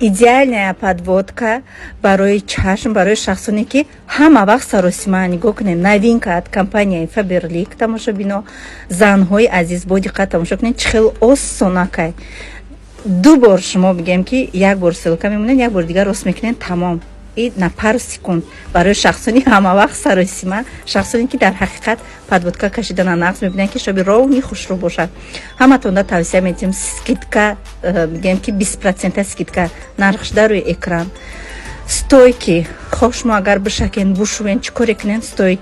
идеальная подводка барои чашм, барои шахсоне ки ҳама вақт саросима нигоҳ кунед. Новинка от компанияи Faberlic тамошобино, занҳои азиз бо диққат тамошо кунед, чӣ хел осонакай. 2 бор шумо бигем ки 1 бор силка мемонед, 1 бор дигар рост мекунед, тамом. И на пару секунд барои шахсони ҳама вақт саросима, шахсоне ки дар ҳақиқат подводка кашида на нағз мебинанд ки шоби ровни хушрӯ бошад. Ҳаматонда тавсия метиҳем скидка, бигем ки 20% скидка нархш дар рӯи экран. Стойки, хоҳ шумо агар бишакен, бушувен, чӣ коре кунен стойки